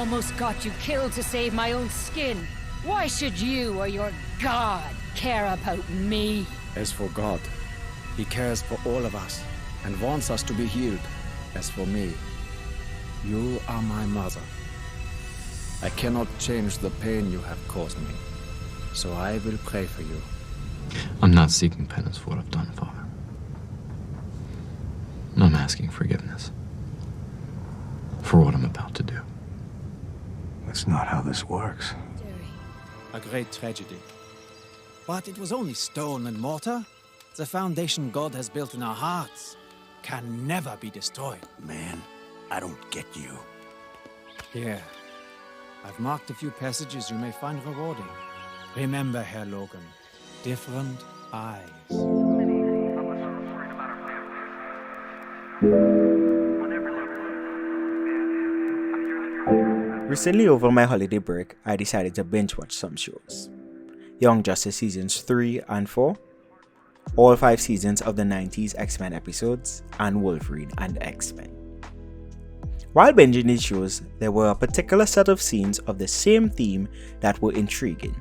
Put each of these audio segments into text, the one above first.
almost got you killed to save my own skin. Why should you or your god care about me? As for God, he cares for all of us and wants us to be healed. As for me, you are my mother. I cannot change the pain you have caused me, so I will pray for you. I'm not seeking penance for what I've done, Father. I'm asking forgiveness for what I'm about to do. That's not how this works. A great tragedy. But it was only stone and mortar. The foundation God has built in our hearts can never be destroyed. Man, I don't get you. Here, I've marked a few passages you may find rewarding. Remember, Herr Logan, different eyes. Recently over my holiday break, I decided to binge watch some shows. Young Justice Seasons 3 and 4, all 5 seasons of the 90s X-Men episodes, and Wolverine and X-Men. While binging these shows, there were a particular set of scenes of the same theme that were intriguing,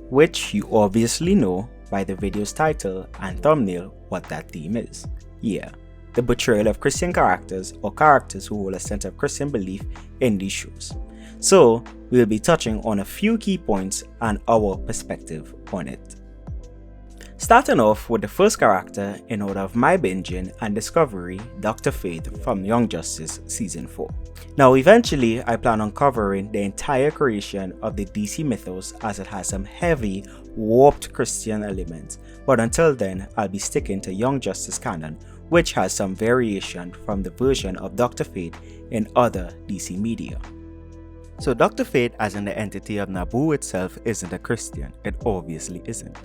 which you obviously know by the video's title and thumbnail what that theme is. Yeah, the portrayal of Christian characters or characters who hold a sense of Christian belief in these shows. So, we'll be touching on a few key points and our perspective on it. Starting off with the first character in order of my binging and discovery, Dr. Fate from Young Justice Season 4. Now eventually I plan on covering the entire creation of the DC mythos as it has some heavy, warped Christian elements, but until then I'll be sticking to Young Justice canon, which has some variation from the version of Dr. Fate in other DC media. So Dr. Fate as in the entity of Naboo itself isn't a Christian, it obviously isn't.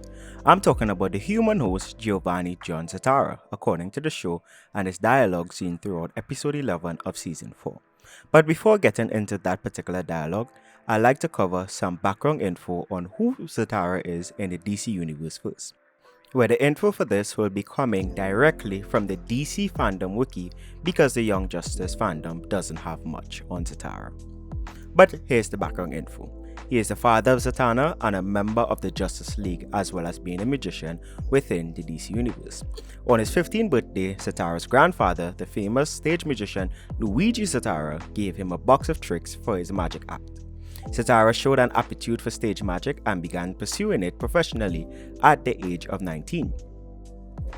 I'm talking about the human host Giovanni John Zatara, according to the show, and his dialogue seen throughout episode 11 of season 4. But before getting into that particular dialogue, I'd like to cover some background info on who Zatara is in the DC universe first, where the info for this will be coming directly from the DC fandom wiki because the Young Justice fandom doesn't have much on Zatara. But here's the background info. He is the father of Zatanna and a member of the Justice League, as well as being a magician within the DC universe. On his 15th birthday, Zatara's grandfather, the famous stage magician Luigi Zatara, gave him a box of tricks for his magic act. Zatara showed an aptitude for stage magic and began pursuing it professionally at the age of 19.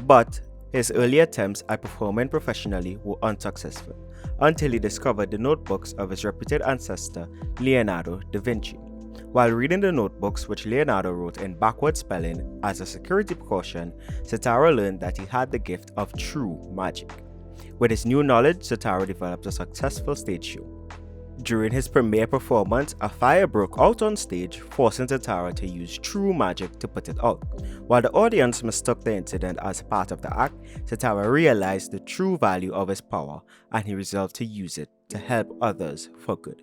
But his early attempts at performing professionally were unsuccessful until he discovered the notebooks of his reputed ancestor Leonardo da Vinci. While reading the notebooks which Leonardo wrote in backward spelling as a security precaution, Zatara learned that he had the gift of true magic. With his new knowledge, Zatara developed a successful stage show. During his premiere performance, a fire broke out on stage, forcing Zatara to use true magic to put it out. While the audience mistook the incident as part of the act, Zatara realized the true value of his power and he resolved to use it to help others for good.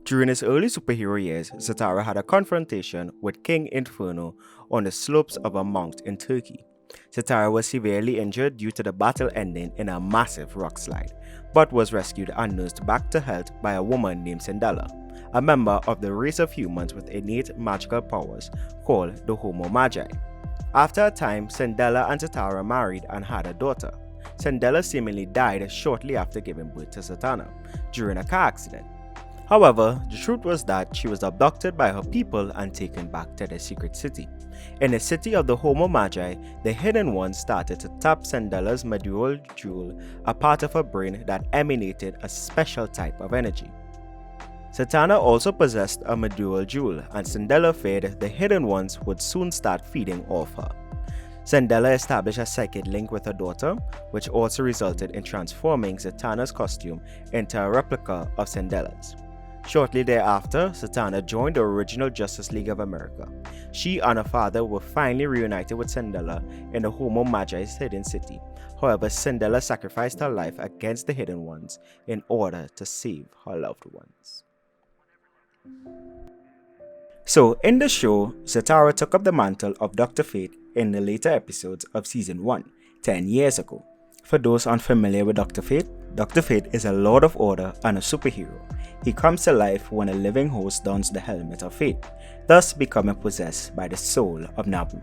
During his early superhero years, Zatara had a confrontation with King Inferno on the slopes of a mount in Turkey. Zatara was severely injured due to the battle ending in a massive rock slide, but was rescued and nursed back to health by a woman named Cendella, a member of the race of humans with innate magical powers called the Homo Magi. After a time, Cendella and Zatara married and had a daughter. Cendella seemingly died shortly after giving birth to Zatanna during a car accident. However, the truth was that she was abducted by her people and taken back to their secret city. In the city of the Homo Magi, the Hidden Ones started to tap Cendella's medullar jewel, a part of her brain that emanated a special type of energy. Zatanna also possessed a medullar jewel, and Cendella feared the Hidden Ones would soon start feeding off her. Cendella established a psychic link with her daughter, which also resulted in transforming Zatanna's costume into a replica of Cendella's. Shortly thereafter, Zatanna joined the original Justice League of America. She and her father were finally reunited with Cendella in the Homo Magi's hidden city. However, Cendella sacrificed her life against the Hidden Ones in order to save her loved ones. So, in the show, Zatara took up the mantle of Dr. Fate in the later episodes of Season 1, 10 years ago. For those unfamiliar with Dr. Fate, Dr. Fate is a Lord of Order and a superhero. He comes to life when a living host dons the helmet of fate, thus becoming possessed by the soul of Nabu.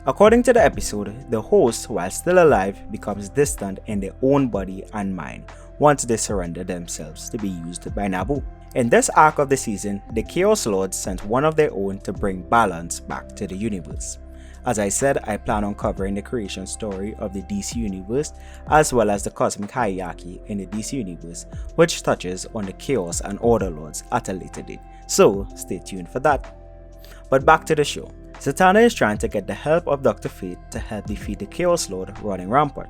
According to the episode, the host, while still alive, becomes distant in their own body and mind once they surrender themselves to be used by Nabu. In this arc of the season, the Chaos Lords sent one of their own to bring balance back to the universe. As I said, I plan on covering the creation story of the DC Universe as well as the cosmic hierarchy in the DC Universe, which touches on the Chaos and Order Lords at a later date, so stay tuned for that. But back to the show. Zatara is trying to get the help of Dr. Fate to help defeat the Chaos Lord running rampant,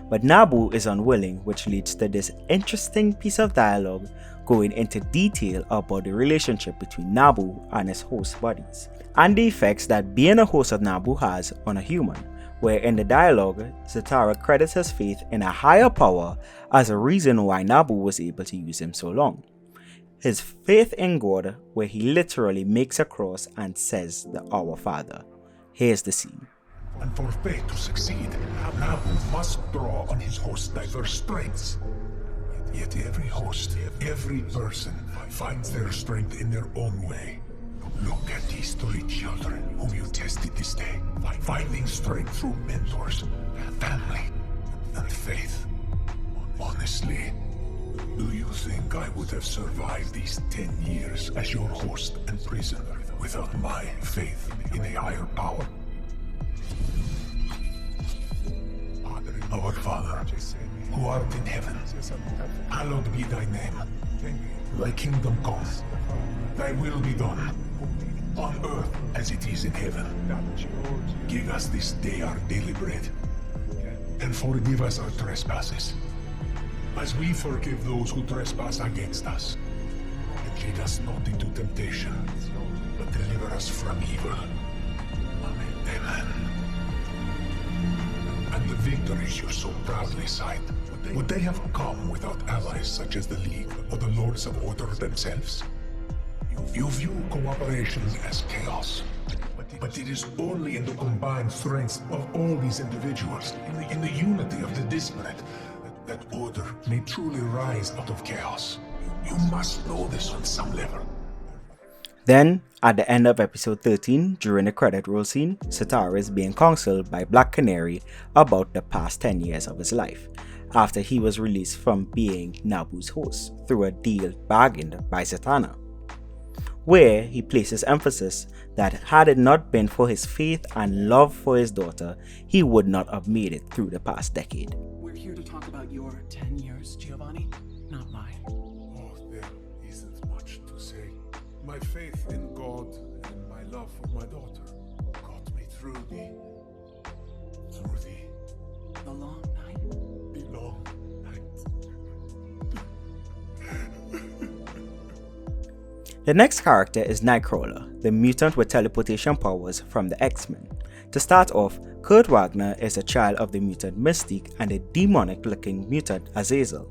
but Nabu is unwilling, which leads to this interesting piece of dialogue going into detail about the relationship between Nabu and his host bodies, and the effects that being a host of Nabu has on a human, where in the dialogue, Zatara credits his faith in a higher power as a reason why Nabu was able to use him so long. His faith in God, where he literally makes a cross and says the Our Father. Here's the scene. And for fate to succeed, Nabu must draw on his host's diverse strengths. Yet every host, every person finds their strength in their own way. Look at these three children whom you tested this day, finding strength through mentors, family, and faith. Honestly, do you think I would have survived these 10 years as your host and prisoner without my faith in a higher power? Our Father, who art in heaven, hallowed be thy name. Thy kingdom come, thy will be done, on earth as it is in heaven. Give us this day our daily bread, and forgive us our trespasses, as we forgive those who trespass against us. And lead us not into temptation, but deliver us from evil. Amen. And the victories you so proudly cite, would they have come without allies such as the League or the Lords of Order themselves? You view cooperation as chaos, but it is only in the combined strength of all these individuals, in the unity of the disparate, that order may truly rise out of chaos. You must know this on some level. Then, at the end of episode 13, during the credit roll scene, Zatara is being counseled by Black Canary about the past 10 years of his life, after he was released from being Nabu's host through a deal bargained by Zatanna, where he places emphasis that had it not been for his faith and love for his daughter, he would not have made it through the past decade. We're here to talk about your 10 years, Giovanni, not mine. Oh, there isn't much to say. My faith in God and my love for my daughter got me through the long night. The long night. The next character is Nightcrawler, the mutant with teleportation powers from the X-Men. To start off, Kurt Wagner is a child of the mutant Mystique and a demonic-looking mutant Azazel.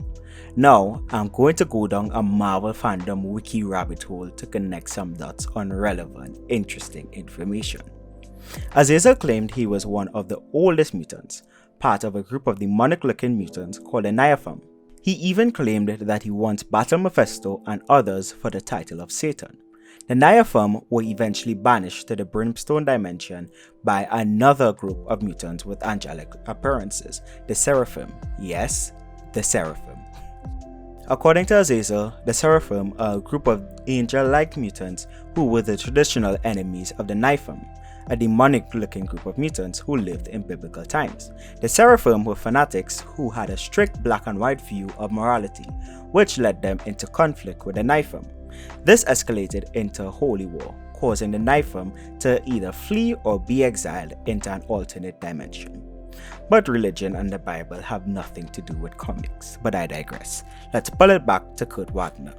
Now, I'm going to go down a Marvel fandom wiki rabbit hole to connect some dots on relevant, interesting information. Azazel claimed he was one of the oldest mutants, part of a group of demonic-looking mutants called the Nightcrawler. He even claimed that he once battled Mephisto and others for the title of Satan. The Nightcrawler were eventually banished to the Brimstone dimension by another group of mutants with angelic appearances, the Seraphim. Yes, the Seraphim. According to Azazel, the Seraphim are a group of angel-like mutants who were the traditional enemies of the Nightcrawler, a demonic-looking group of mutants who lived in biblical times. The Seraphim were fanatics who had a strict black and white view of morality, which led them into conflict with the Nightcrawler. This escalated into a holy war, causing the Nightcrawler to either flee or be exiled into an alternate dimension. But religion and the Bible have nothing to do with comics, but I digress. Let's pull it back to Kurt Wagner.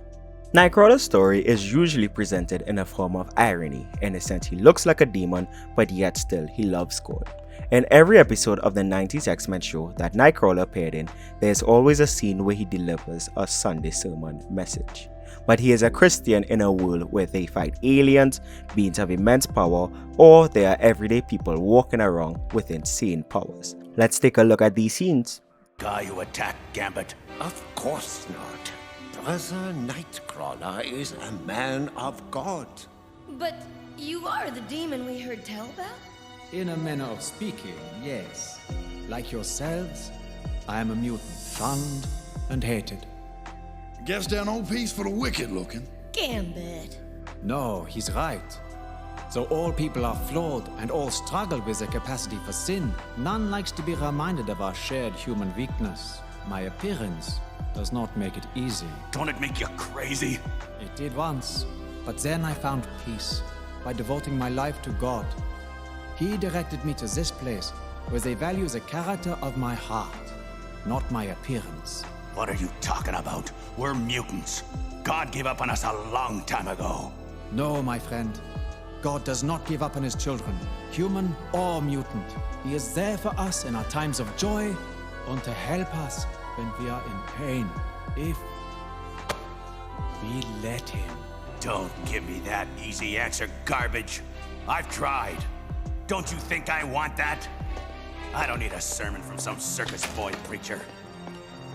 Nightcrawler's story is usually presented in a form of irony, in a sense he looks like a demon, but yet still he loves God. In every episode of the 90s X-Men show that Nightcrawler appeared in, there is always a scene where he delivers a Sunday sermon message. But he is a Christian in a world where they fight aliens, beings of immense power, or they are everyday people walking around with insane powers. Let's take a look at these scenes. Guy who attacked Gambit, Of course not. Brother Nightcrawler is a man of God. But you are the demon we heard tell about? In a manner of speaking, yes. Like yourselves, I am a mutant, shunned and hated. Guess they're no peace for the wicked looking. Gambit. No, he's right. So all people are flawed and all struggle with a capacity for sin. None likes to be reminded of our shared human weakness. My appearance does not make it easy. Don't it make you crazy? It did once, but then I found peace by devoting my life to God. He directed me to this place where they value the character of my heart, not my appearance. What are you talking about? We're mutants. God gave up on us a long time ago. No, my friend. God does not give up on his children, human or mutant. He is there for us in our times of joy and to help us when we are in pain, if we let him. Don't give me that easy answer garbage. I've tried. Don't you think I want that? I don't need a sermon from some circus boy preacher.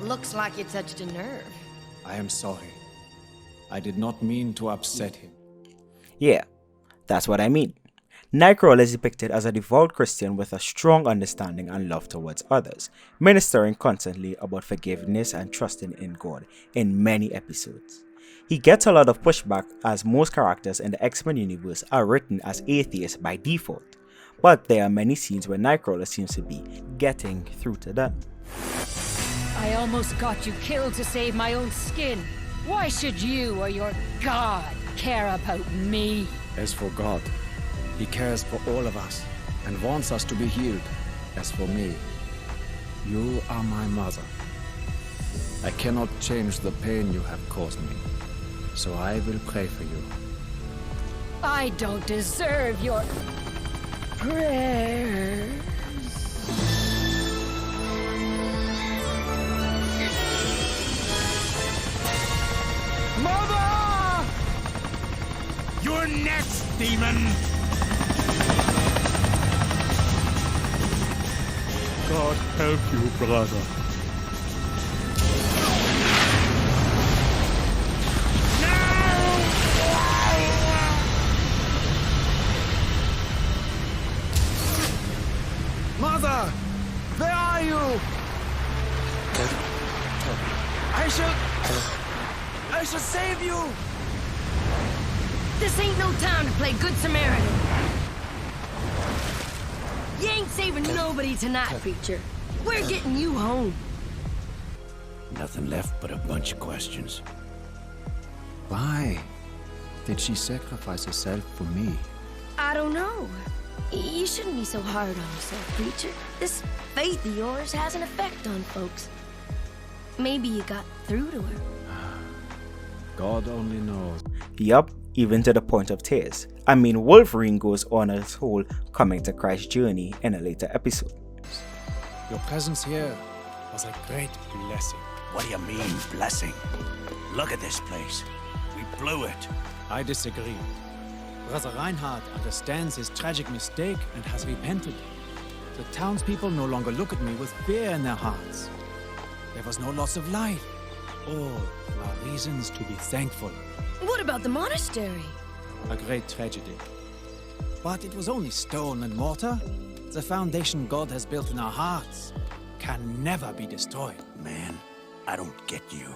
Looks like you touched a nerve. I am sorry. I did not mean to upset him. Yeah, that's what I mean. Nightcrawler is depicted as a devout Christian with a strong understanding and love towards others, ministering constantly about forgiveness and trusting in God in many episodes. He gets a lot of pushback as most characters in the X-Men universe are written as atheists by default, but there are many scenes where Nightcrawler seems to be getting through to them. I almost got you killed to save my own skin. Why should you or your god care about me? As for God, he cares for all of us and wants us to be healed. As for me, you are my mother. I cannot change the pain you have caused me, so I will pray for you. I don't deserve your prayers. Mother! You're next, demon! God help you, brother. Mother! Where are you? I shall save you! This ain't no time to play Good Samaritan. You ain't saving nobody tonight, preacher. We're getting you home. Nothing left but a bunch of questions. Why did she sacrifice herself for me? I don't know. You shouldn't be so hard on yourself, preacher. This faith of yours has an effect on folks. Maybe you got through to her. God only knows. Yup, even to the point of tears. I mean, Wolverine goes on his whole coming to Christ journey in a later episode. Your presence here was a great blessing. What do you mean, blessing? Look at this place. We blew it. I disagree. Brother Reinhardt understands his tragic mistake and has repented. The townspeople no longer look at me with fear in their hearts. There was no loss of life. All are reasons to be thankful. What about the monastery? A great tragedy. But it was only stone and mortar. The foundation God has built in our hearts can never be destroyed. Man, I don't get you.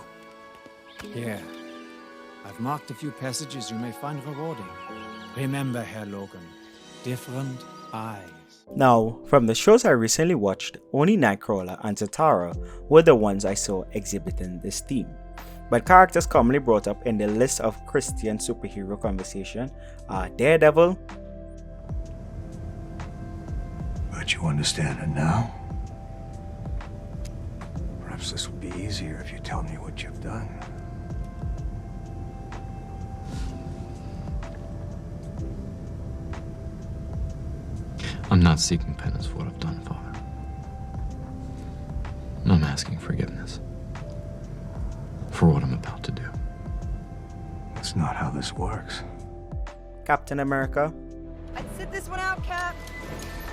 Here, I've marked a few passages you may find rewarding. Remember, Herr Logan, different eyes. Now, from the shows I recently watched, only Nightcrawler and Zatara were the ones I saw exhibiting this theme. But characters commonly brought up in the list of Christian superhero conversation are Daredevil. But you understand it now? Perhaps this will be easier if you tell me what you've done. I'm not seeking penance for what I've done, Father. I'm asking forgiveness for what I'm about to do. That's not how this works. Captain America. I'd sit this one out, Cap.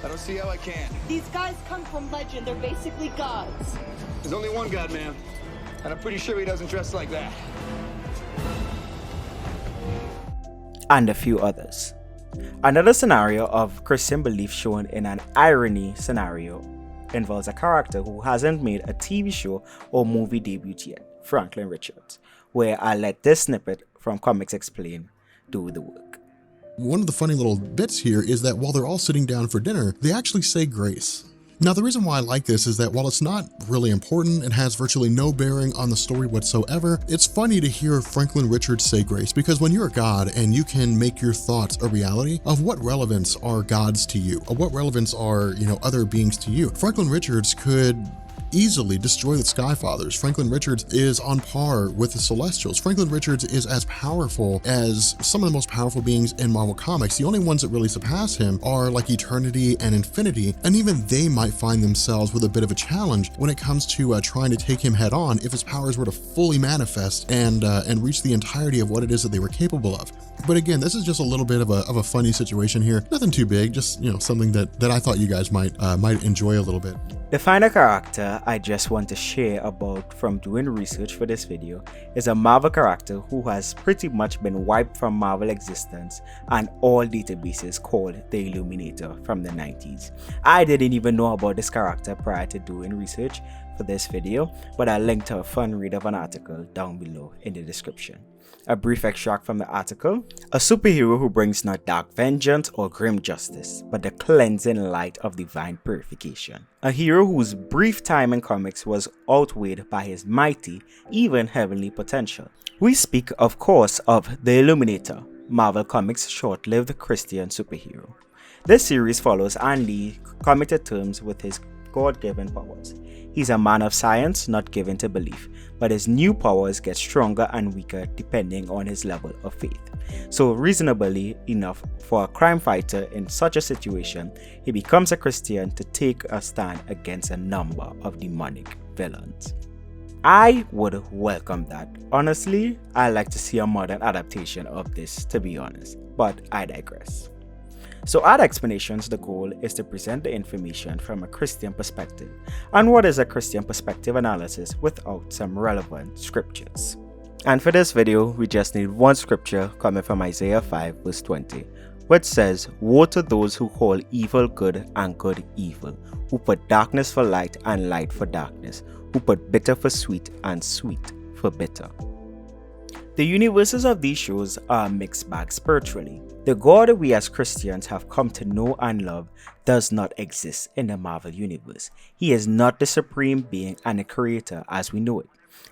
I don't see how I can. These guys come from legend. They're basically gods. There's only one God, man. And I'm pretty sure he doesn't dress like that. And a few others. Another scenario of Christian belief shown in an irony scenario involves a character who hasn't made a TV show or movie debut yet, Franklin Richards, where I let this snippet from Comics Explain do the work. One of the funny little bits here is that while they're all sitting down for dinner, they actually say grace. Now, the reason why I like this is that while it's not really important and has virtually no bearing on the story whatsoever, it's funny to hear Franklin Richards say grace, because when you're a god and you can make your thoughts a reality, of what relevance are gods to you? Of what relevance are, other beings to you? Franklin Richards could easily destroy the Skyfathers. Franklin Richards is on par with the Celestials. Franklin Richards is as powerful as some of the most powerful beings in Marvel Comics. The only ones that really surpass him are like Eternity and Infinity, and even they might find themselves with a bit of a challenge when it comes to trying to take him head on if his powers were to fully manifest and reach the entirety of what it is that they were capable of. But again, this is just a little bit of a funny situation here. Nothing too big, just something that I thought you guys might enjoy a little bit. The final character I just want to share about from doing research for this video is a Marvel character who has pretty much been wiped from Marvel existence and all databases, called the Illuminator from the 90s. I didn't even know about this character prior to doing research for this video, but I linked to a fun read of an article down below in the description. A brief extract from the article: a superhero who brings not dark vengeance or grim justice, but the cleansing light of divine purification. A hero whose brief time in comics was outweighed by his mighty, even heavenly potential. We speak, of course, of the Illuminator, Marvel Comics' short-lived Christian superhero. This series follows Andy coming to terms with his God-given powers. He's a man of science, not given to belief, but his new powers get stronger and weaker depending on his level of faith. So reasonably enough for a crime fighter in such a situation, he becomes a Christian to take a stand against a number of demonic villains. I would welcome that. Honestly, I like to see a modern adaptation of this, to be honest, but I digress. So at Xplanations, the goal is to present the information from a Christian perspective. And what is a Christian perspective analysis without some relevant scriptures? And for this video, we just need one scripture coming from Isaiah 5 verse 20, which says, "Woe to those who call evil good and good evil, who put darkness for light and light for darkness, who put bitter for sweet and sweet for bitter." The universes of these shows are a mixed bag spiritually. The God we as Christians have come to know and love does not exist in the Marvel universe. He is not the supreme being and the creator as we know it.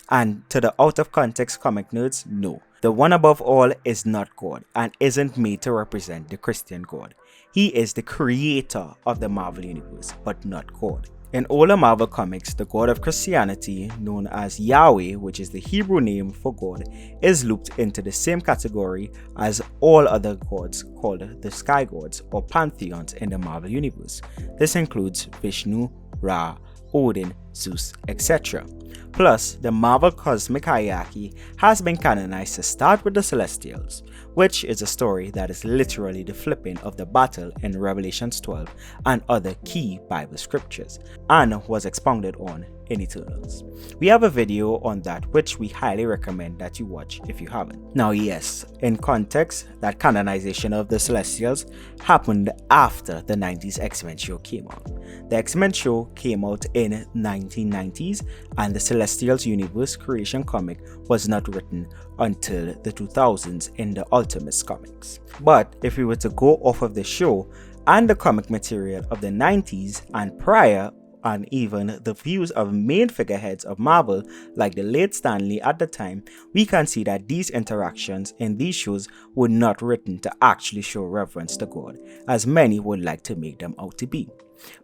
And to the out of context comic nerds, no. The one above all is not God and isn't made to represent the Christian God. He is the creator of the Marvel universe, but not God. In older Marvel comics, the god of Christianity, known as Yahweh, which is the Hebrew name for God, is looped into the same category as all other gods called the sky gods or pantheons in the Marvel universe. This includes Vishnu, Ra, Odin, Zeus, etc. Plus, the Marvel cosmic hierarchy has been canonized to start with the Celestials, which is a story that is literally the flipping of the battle in Revelations 12 and other key Bible scriptures, and was expounded on in Eternals. We have a video on that which we highly recommend that you watch if you haven't. Now yes, in context, that canonization of the Celestials happened after the 90s X-Men show came out. The X-Men show came out in 1990s and the Celestials universe creation comic was not written until the 2000s in the Ultimates comics. But if we were to go off of the show and the comic material of the 90s and prior, and even the views of main figureheads of Marvel like the late Stan Lee at the time, we can see that these interactions in these shows were not written to actually show reverence to God, as many would like to make them out to be.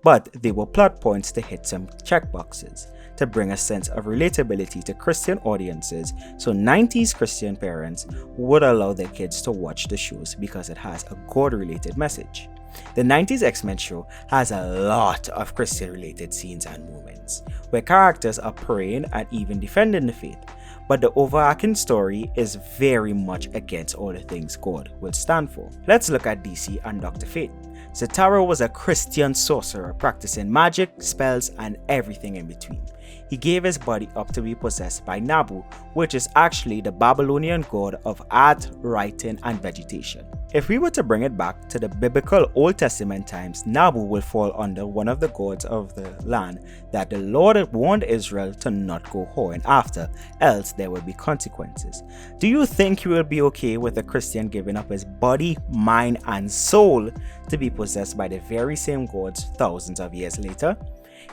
But they were plot points to hit some checkboxes, to bring a sense of relatability to Christian audiences, so 90s Christian parents would allow their kids to watch the shows because it has a God-related message. The 90s X-Men show has a lot of Christian-related scenes and moments, where characters are praying and even defending the faith, but the overarching story is very much against all the things God will stand for. Let's look at DC and Dr. Fate. Zatara was a Christian sorcerer practicing magic, spells, and everything in between. he gave his body up to be possessed by Nabu, which is actually the Babylonian god of art, writing, and vegetation. If we were to bring it back to the biblical Old Testament times, Nabu will fall under one of the gods of the land that the Lord warned Israel to not go whoring after, else there will be consequences. Do you think you will be okay with a Christian giving up his body, mind, and soul to be possessed by the very same gods thousands of years later?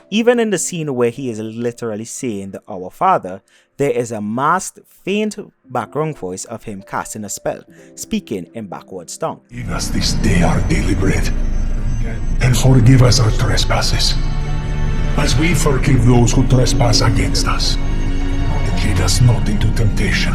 Even in the scene where he is literally saying the Our Father, there is a masked, faint background voice of him casting a spell, speaking in backwards tongue. Give us this day our daily bread, and forgive us our trespasses, as we forgive those who trespass against us. And lead us not into temptation.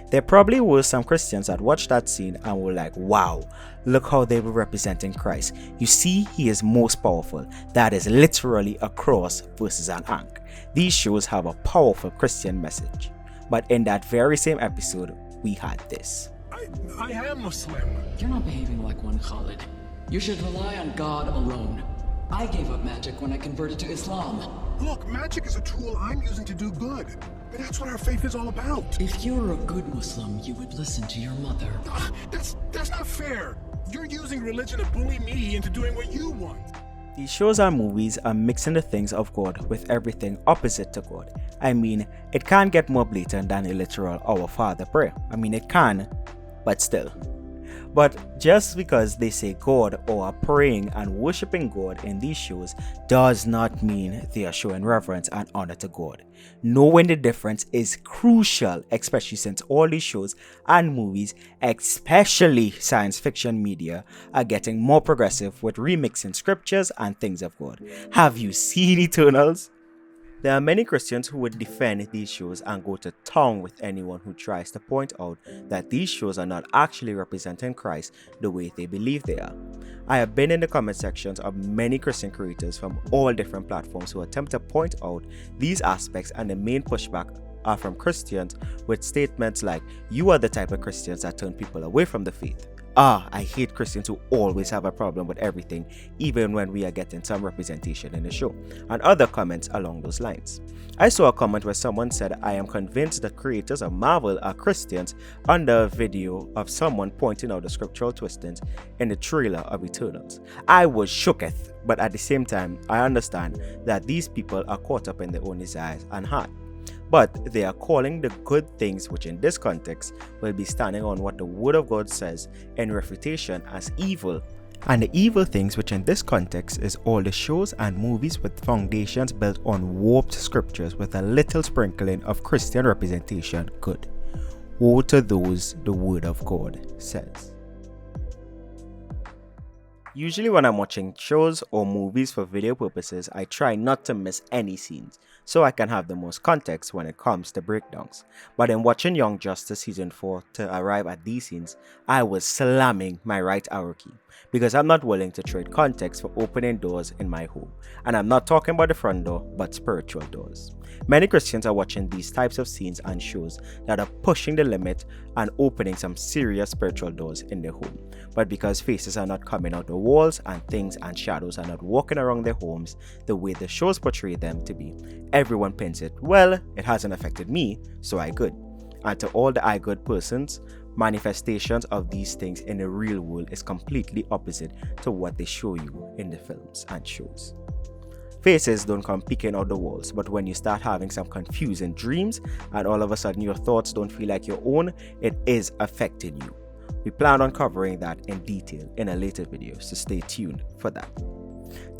There probably were some Christians that watched that scene and were like, wow, look how they were representing Christ. You see, he is most powerful. That is literally a cross versus an ankh. These shows have a powerful Christian message. But in that very same episode, we had this. I am Muslim. You're not behaving like one, Khalid. You should rely on God alone. I gave up magic when I converted to Islam. Look, magic is a tool I'm using to do good. But that's what our faith is all about. If you were a good Muslim, you would listen to your mother. That's not fair. You're using religion to bully me into doing what you want. These shows and movies are mixing the things of God with everything opposite to God. I mean, it can't get more blatant than a literal Our Father prayer. I mean, it can, but still. But just because they say God or are praying and worshipping God in these shows does not mean they are showing reverence and honor to God. Knowing the difference is crucial, especially since all these shows and movies, especially science fiction media, are getting more progressive with remixing scriptures and things of God. Have you seen Eternals? There are many Christians who would defend these shows and go to town with anyone who tries to point out that these shows are not actually representing Christ the way they believe they are. I have been in the comment sections of many Christian creators from all different platforms who attempt to point out these aspects, and the main pushback are from Christians with statements like, "You are the type of Christians that turn people away from the faith." I hate Christians who always have a problem with everything, even when we are getting some representation in the show, and other comments along those lines. I saw a comment where someone said, "I am convinced the creators of Marvel are Christians," under a video of someone pointing out the scriptural twistings in the trailer of Eternals. I was shooketh, but at the same time, I understand that these people are caught up in their own desires and heart. But they are calling the good things, which in this context will be standing on what the Word of God says in refutation, as evil. And the evil things, which in this context is all the shows and movies with foundations built on warped scriptures with a little sprinkling of Christian representation, good. Woe to those the Word of God says. Usually when I'm watching shows or movies for video purposes, I try not to miss any scenes, so I can have the most context when it comes to breakdowns. But in watching Young Justice Season 4 to arrive at these scenes, I was slamming my right arrow key, because I'm not willing to trade context for opening doors in my home. And I'm not talking about the front door, but spiritual doors. Many Christians are watching these types of scenes and shows that are pushing the limit and opening some serious spiritual doors in their home. But because faces are not coming out the walls and things and shadows are not walking around their homes the way the shows portray them to be, everyone pins it, "Well, it hasn't affected me, so I good." And to all the I good persons, manifestations of these things in the real world is completely opposite to what they show you in the films and shows. Faces don't come peeking out the walls, but when you start having some confusing dreams and all of a sudden your thoughts don't feel like your own, it is affecting you. We plan on covering that in detail in a later video, so stay tuned for that.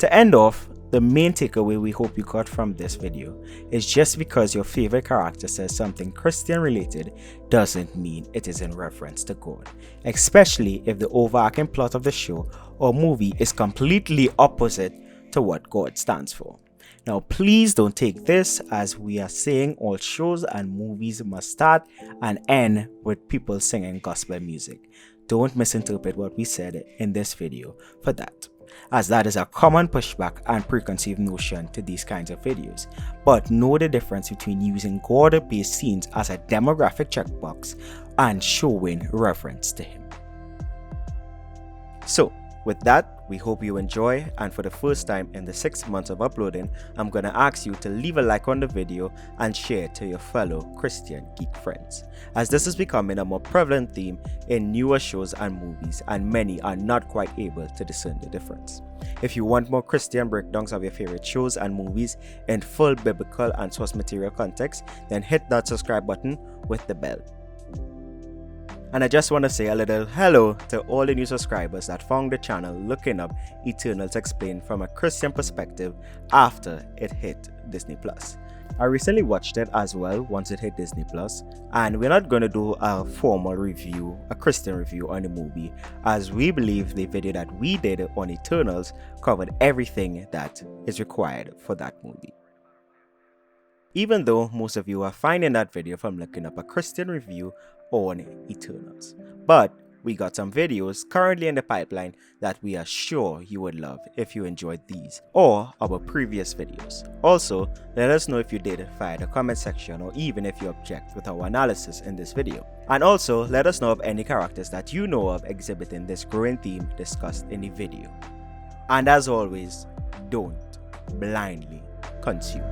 To end off, the main takeaway we hope you got from this video is just because your favorite character says something Christian related doesn't mean it is in reference to God, especially if the overarching plot of the show or movie is completely opposite to what God stands for. Now please don't take this as we are saying all shows and movies must start and end with people singing gospel music. Don't misinterpret what we said in this video for that, as that is a common pushback and preconceived notion to these kinds of videos. But know the difference between using God-based scenes as a demographic checkbox and showing reverence to Him. So, With that, we hope you enjoy, and for the first time in the 6 months of uploading, I'm gonna ask you to leave a like on the video and share it to your fellow Christian geek friends, as this is becoming a more prevalent theme in newer shows and movies, and many are not quite able to discern the difference. If you want more Christian breakdowns of your favorite shows and movies in full biblical and source material context, then hit that subscribe button with the bell. And I just want to say a little hello to all the new subscribers that found the channel looking up Eternals Explained from a Christian perspective after it hit Disney+. I recently watched it as well once it hit Disney+, and we're not going to do a formal review, a Christian review on the movie, as we believe the video that we did on Eternals covered everything that is required for that movie. Even though most of you are finding that video from looking up a Christian review on Eternals. But we got some videos currently in the pipeline that we are sure you would love if you enjoyed these or our previous videos. Also, let us know if you did via the comment section, or even if you object with our analysis in this video. And also, let us know of any characters that you know of exhibiting this growing theme discussed in the video. And as always, don't blindly consume.